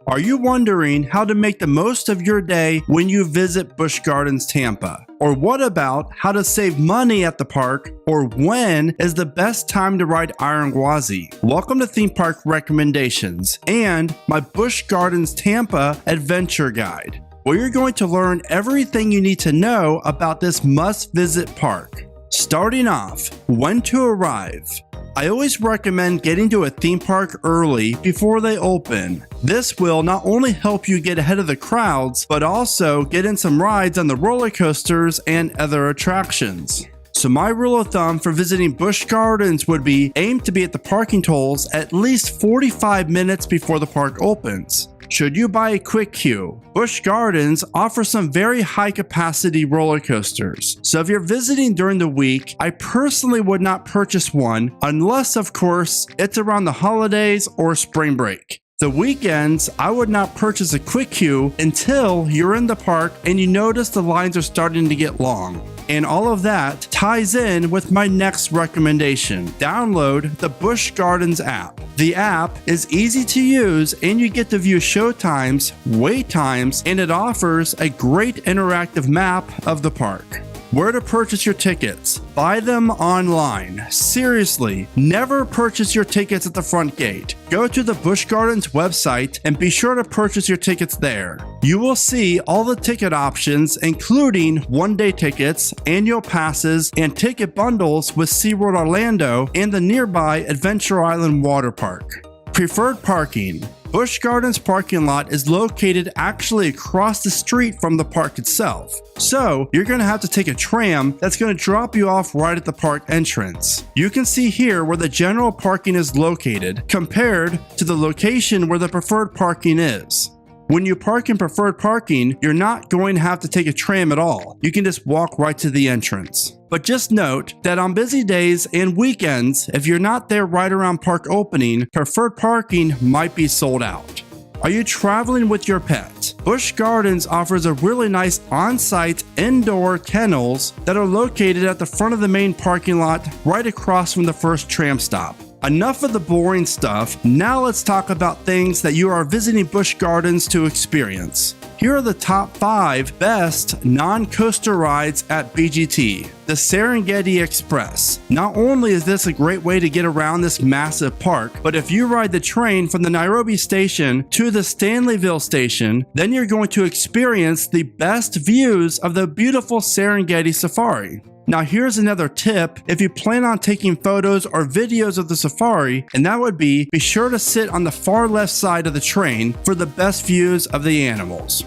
Are you wondering how to make the most of your day when you visit Busch Gardens Tampa? Or what about how to save money at the park? Or when is the best time to ride Iron Gwazi? Welcome to Theme Park Recommendations and my Busch Gardens Tampa Adventure Guide, where you're going to learn everything you need to know about this must-visit park. Starting off, when to arrive. I always recommend getting to a theme park early before they open. This will not only help you get ahead of the crowds, but also get in some rides on the roller coasters and other attractions. So my rule of thumb for visiting Busch Gardens would be aim to be at the parking tolls at least 45 minutes before the park opens. Should you buy a quick queue, Busch Gardens offers some very high capacity roller coasters. So if you're visiting during the week, I personally would not purchase one unless of course it's around the holidays or spring break. The weekends, I would not purchase a quick queue until you're in the park and you notice the lines are starting to get long. And all of that ties in with my next recommendation. Download the Busch Gardens app. The app is easy to use and you get to view show times, wait times, and it offers a great interactive map of the park. Where to purchase your tickets? Buy them online. Seriously, never purchase your tickets at the front gate. Go to the Busch Gardens website and be sure to purchase your tickets there. You will see all the ticket options, including one-day tickets, annual passes, and ticket bundles with SeaWorld Orlando and the nearby Adventure Island Water Park. Preferred parking. Busch Gardens parking lot is located actually across the street from the park itself. So you're going to have to take a tram that's going to drop you off right at the park entrance. You can see here where the general parking is located compared to the location where the preferred parking is. When you park in preferred parking, you're not going to have to take a tram at all. You can just walk right to the entrance. But just note that on busy days and weekends, if you're not there right around park opening, preferred parking might be sold out. Are you traveling with your pet? Busch Gardens offers a really nice on-site indoor kennels that are located at the front of the main parking lot right across from the first tram stop. Enough of the boring stuff, now let's talk about things that you are visiting Busch Gardens to experience. Here are the top 5 best non-coaster rides at BGT. The Serengeti Express. Not only is this a great way to get around this massive park, but if you ride the train from the Nairobi station to the Stanleyville station, then you're going to experience the best views of the beautiful Serengeti Safari. Now here's another tip if you plan on taking photos or videos of the safari, and that would be sure to sit on the far left side of the train for the best views of the animals.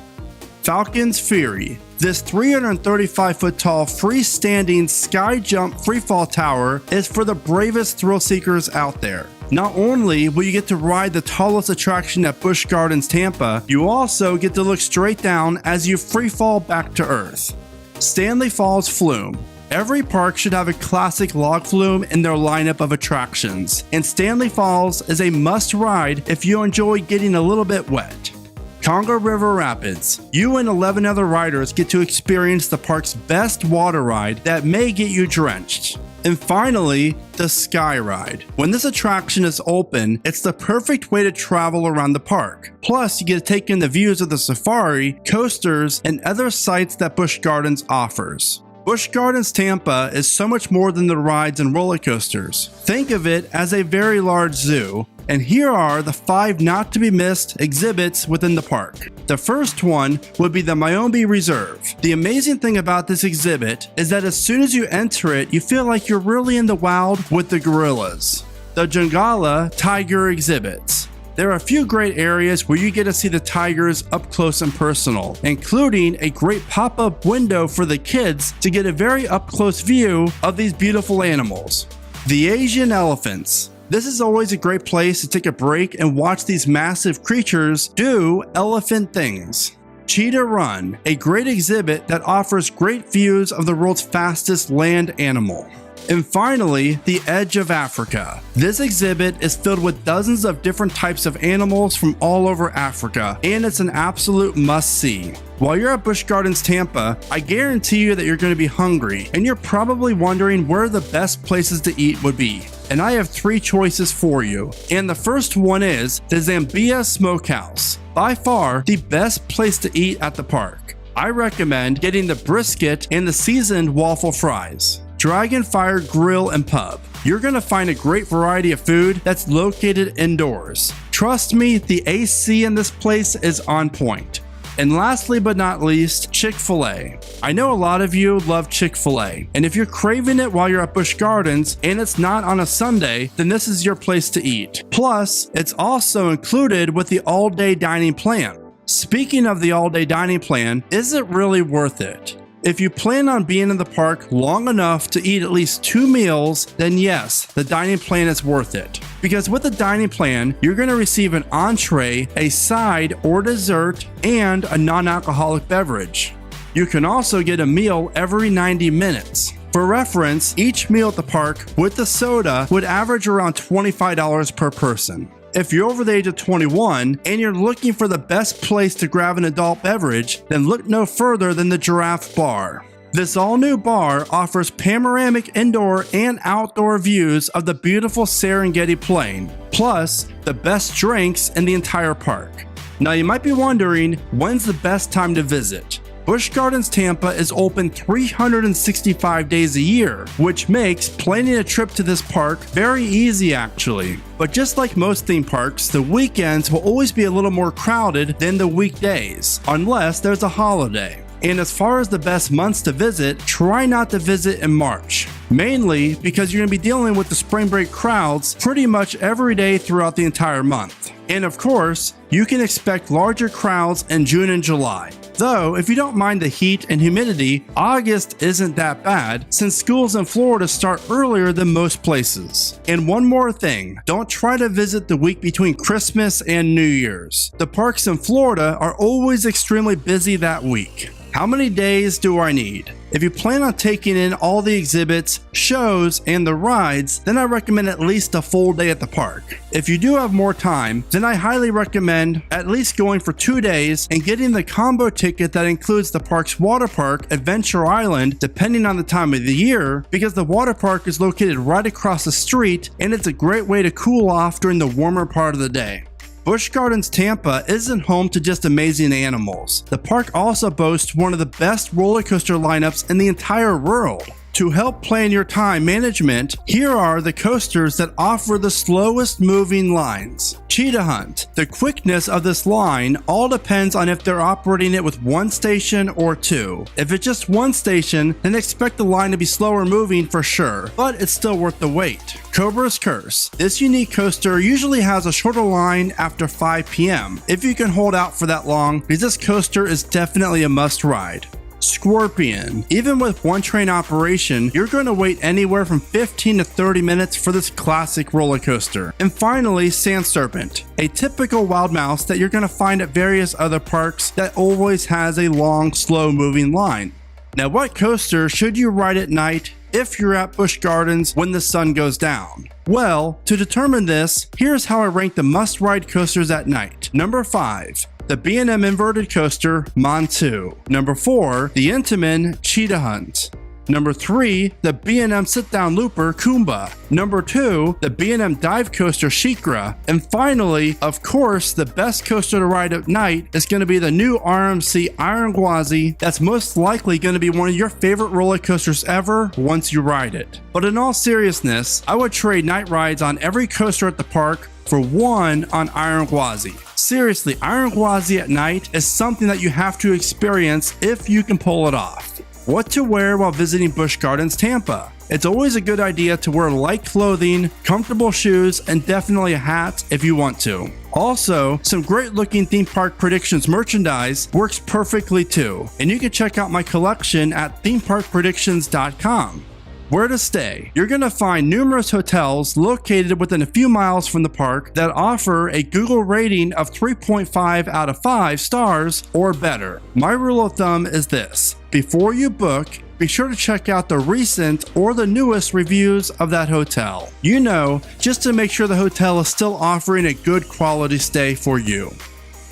Falcon's Fury. This 335-foot tall freestanding sky jump freefall tower is for the bravest thrill seekers out there. Not only will you get to ride the tallest attraction at Busch Gardens Tampa, you also get to look straight down as you freefall back to Earth. Stanley Falls Flume. Every park should have a classic log flume in their lineup of attractions, and Stanley Falls is a must ride if you enjoy getting a little bit wet. Congo River Rapids. You and 11 other riders get to experience the park's best water ride that may get you drenched. And finally, the Sky Ride. When this attraction is open, it's the perfect way to travel around the park. Plus, you get to take in the views of the safari, coasters, and other sites that Busch Gardens offers. Busch Gardens Tampa is so much more than the rides and roller coasters. Think of it as a very large zoo. And here are the 5 not to be missed exhibits within the park. The first one would be the Mayombe Reserve. The amazing thing about this exhibit is that as soon as you enter it, you feel like you're really in the wild with the gorillas. The Jungala Tiger Exhibits. There are a few great areas where you get to see the tigers up close and personal, including a great pop-up window for the kids to get a very up-close view of these beautiful animals. The Asian Elephants. This is always a great place to take a break and watch these massive creatures do elephant things. Cheetah Run, a great exhibit that offers great views of the world's fastest land animal. And finally, the Edge of Africa. This exhibit is filled with dozens of different types of animals from all over Africa, and it's an absolute must-see. While you're at Busch Gardens Tampa, I guarantee you that you're going to be hungry, and you're probably wondering where the best places to eat would be. and I have 3 choices for you. And the first one is the Zambia Smokehouse. By far the best place to eat at the park. I recommend getting the brisket and the seasoned waffle fries. Dragonfire Grill and Pub. You're going to find a great variety of food that's located indoors. Trust me, the AC in this place is on point. And lastly but not least, Chick-fil-A. I know a lot of you love Chick-fil-A, and if you're craving it while you're at Busch Gardens and it's not on a Sunday, then this is your place to eat. Plus, it's also included with the all-day dining plan. Speaking of the all-day dining plan, is it really worth it? If you plan on being in the park long enough to eat at least 2 meals, then yes, the dining plan is worth it. Because with the dining plan, you're going to receive an entree, a side or dessert, and a non-alcoholic beverage. You can also get a meal every 90 minutes. For reference, each meal at the park with the soda would average around $25 per person. If you're over the age of 21 and you're looking for the best place to grab an adult beverage, then look no further than the Giraffe Bar. This all-new bar offers panoramic indoor and outdoor views of the beautiful Serengeti Plain, plus the best drinks in the entire park. Now you might be wondering, when's the best time to visit? Busch Gardens Tampa is open 365 days a year, which makes planning a trip to this park very easy actually. But just like most theme parks, the weekends will always be a little more crowded than the weekdays, unless there's a holiday. And as far as the best months to visit, try not to visit in March. Mainly because you're going to be dealing with the spring break crowds pretty much every day throughout the entire month. And of course, you can expect larger crowds in June and July. Though, if you don't mind the heat and humidity, August isn't that bad since schools in Florida start earlier than most places. And one more thing, don't try to visit the week between Christmas and New Year's. The parks in Florida are always extremely busy that week. How many days do I need? If you plan on taking in all the exhibits, shows, and the rides, then I recommend at least a full day at the park. If you do have more time, then I highly recommend at least going for 2 days and getting the combo ticket that includes the park's water park, Adventure Island, depending on the time of the year, because the water park is located right across the street and it's a great way to cool off during the warmer part of the day. Busch Gardens Tampa isn't home to just amazing animals. The park also boasts one of the best roller coaster lineups in the entire world. To help plan your time management, here are the coasters that offer the slowest moving lines. Cheetah Hunt. The quickness of this line all depends on if they're operating it with 1 station or 2. If it's just 1 station, then expect the line to be slower moving for sure, but it's still worth the wait. Cobra's Curse. This unique coaster usually has a shorter line after 5 p.m. if you can hold out for that long, because this coaster is definitely a must ride. Scorpion. Even with 1 train operation, you're going to wait anywhere from 15 to 30 minutes for this classic roller coaster. And finally, Sand Serpent, a typical wild mouse that you're going to find at various other parks that always has a long, slow moving line. Now, what coaster should you ride at night if you're at Busch Gardens when the sun goes down? Well, to determine this, here's how I rank the must-ride coasters at night. Number 5. The B&M Inverted Coaster, Montu. Number 4, the Intamin Cheetah Hunt. Number 3, the B&M Sit-Down Looper, Kumba. Number 2, the B&M Dive Coaster, Shikra. And finally, of course, the best coaster to ride at night is going to be the new RMC Iron Gwazi. That's most likely going to be one of your favorite roller coasters ever once you ride it. But in all seriousness, I would trade night rides on every coaster at the park for 1 on Iron Gwazi. Seriously, Iron Gwazi at night is something that you have to experience if you can pull it off. What to wear while visiting Busch Gardens Tampa? It's always a good idea to wear light clothing, comfortable shoes, and definitely a hat if you want to. Also, some great looking theme park predictions merchandise works perfectly too, and you can check out my collection at themeparkpredictions.com. Where to stay? You're going to find numerous hotels located within a few miles from the park that offer a Google rating of 3.5 out of 5 stars or better. My rule of thumb is this: before you book, be sure to check out the recent or the newest reviews of that hotel. You know, just to make sure the hotel is still offering a good quality stay for you.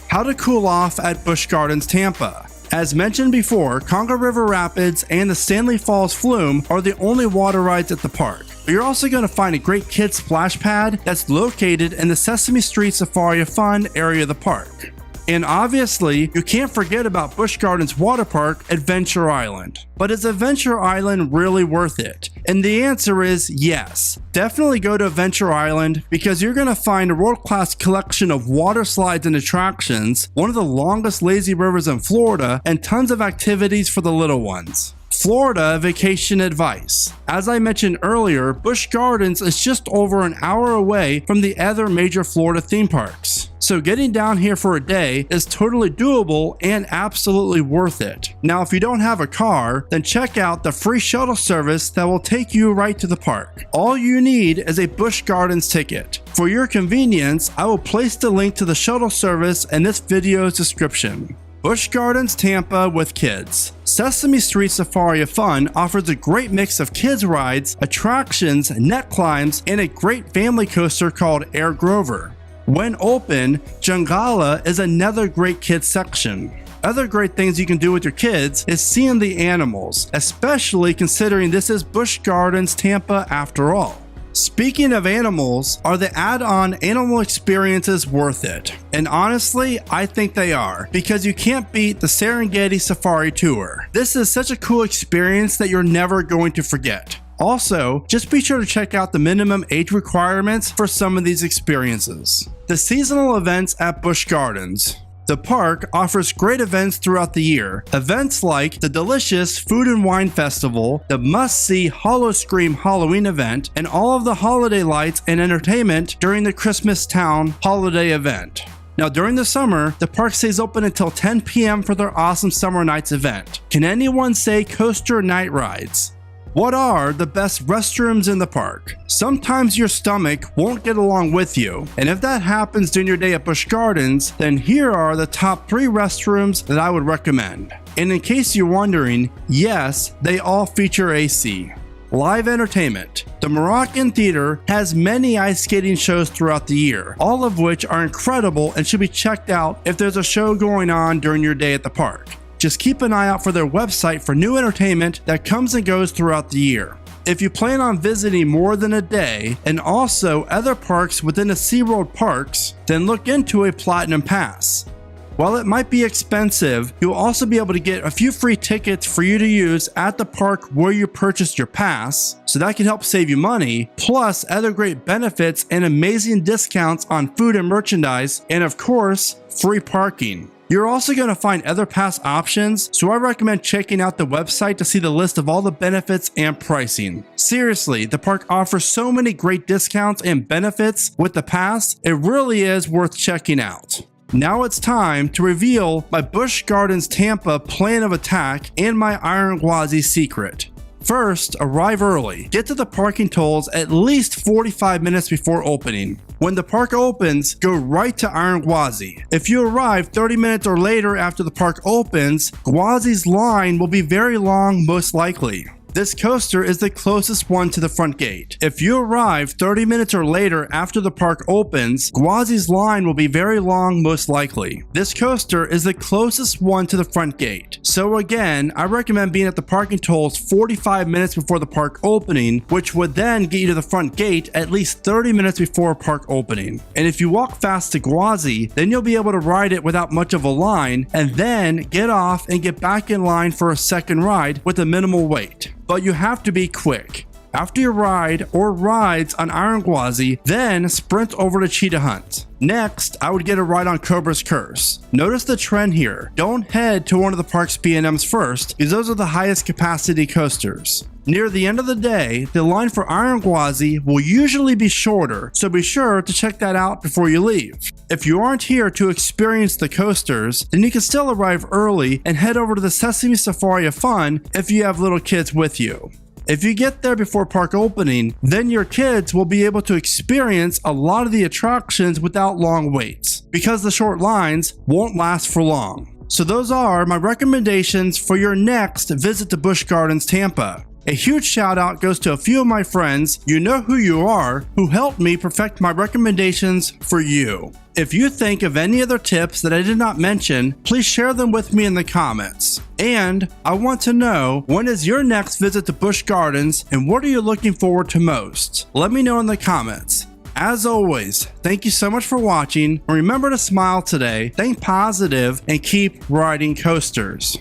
How to cool off at Busch Gardens Tampa. As mentioned before, Congo River Rapids and the Stanley Falls Flume are the only water rides at the park. But you're also going to find a great kids splash pad that's located in the Sesame Street Safari of Fun area of the park. And obviously, you can't forget about Busch Gardens Water Park, Adventure Island. But is Adventure Island really worth it? And the answer is yes. Definitely go to Adventure Island because you're going to find a world-class collection of water slides and attractions, one of the longest lazy rivers in Florida, and tons of activities for the little ones. Florida vacation advice. As I mentioned earlier, Busch Gardens is just over an hour away from the other major Florida theme parks. So getting down here for a day is totally doable and absolutely worth it. Now, if you don't have a car, then check out the free shuttle service that will take you right to the park. All you need is a Busch Gardens ticket. For your convenience, I will place the link to the shuttle service in this video's description. Busch Gardens Tampa with kids. Sesame Street Safari of Fun offers a great mix of kids rides, attractions, net climbs, and a great family coaster called Air Grover. When open, Jungala is another great kids section. Other great things you can do with your kids is seeing the animals, especially considering this is Busch Gardens Tampa after all. Speaking of animals, are the add-on animal experiences worth it? And honestly, I think they are, because you can't beat the Serengeti Safari Tour. This is such a cool experience that you're never going to forget. Also, just be sure to check out the minimum age requirements for some of these experiences. The seasonal events at Busch Gardens. The park offers great events throughout the year. Events like the delicious Food and Wine Festival, the must-see Hollow Scream Halloween event, and all of the holiday lights and entertainment during the Christmas Town holiday event. Now, during the summer, the park stays open until 10 p.m. for their awesome Summer Nights event. Can anyone say coaster night rides? What are the best restrooms in the park? Sometimes your stomach won't get along with you, and if that happens during your day at Busch Gardens, then here are the top 3 restrooms that I would recommend. And in case you're wondering, yes, they all feature AC. Live entertainment. The Moroccan Theater has many ice skating shows throughout the year, all of which are incredible and should be checked out if there's a show going on during your day at the park. Just keep an eye out for their website for new entertainment that comes and goes throughout the year. If you plan on visiting more than a day and also other parks within the SeaWorld parks, then look into a Platinum Pass. While it might be expensive, you'll also be able to get a few free tickets for you to use at the park where you purchased your pass, so that can help save you money, plus other great benefits and amazing discounts on food and merchandise, and of course, free parking. You're also going to find other pass options, so I recommend checking out the website to see the list of all the benefits and pricing. Seriously, the park offers so many great discounts and benefits with the pass, it really is worth checking out. Now it's time to reveal my Busch Gardens Tampa plan of attack and my Iron Gwazi secret. First, arrive early. Get to the parking tolls at least 45 minutes before opening. When the park opens, go right to Iron Gwazi. If you arrive 30 minutes or later after the park opens, Gwazi's line will be very long, most likely. This coaster is the closest one to the front gate. If you arrive 30 minutes or later after the park opens, Gwazi's line will be very long, most likely. This coaster is the closest one to the front gate. So again, I recommend being at the parking tolls 45 minutes before the park opening, which would then get you to the front gate at least 30 minutes before park opening. And if you walk fast to Gwazi, then you'll be able to ride it without much of a line, and then get off and get back in line for a second ride with a minimal wait. But you have to be quick. After your ride or rides on Iron Gwazi, then sprint over to Cheetah Hunt. Next, I would get a ride on Cobra's Curse. Notice the trend here. Don't head to one of the park's B&Ms first, because those are the highest capacity coasters. Near the end of the day, the line for Iron Gwazi will usually be shorter, so be sure to check that out before you leave. If you aren't here to experience the coasters, then you can still arrive early and head over to the Sesame Safari of Fun if you have little kids with you. If you get there before park opening, then your kids will be able to experience a lot of the attractions without long waits, because the short lines won't last for long. So those are my recommendations for your next visit to Busch Gardens Tampa. A huge shout out goes to a few of my friends, you know who you are, who helped me perfect my recommendations for you. If you think of any other tips that I did not mention, please share them with me in the comments. And I want to know, when is your next visit to Busch Gardens and what are you looking forward to most? Let me know in the comments. As always, thank you so much for watching. Remember to smile today, think positive, and keep riding coasters.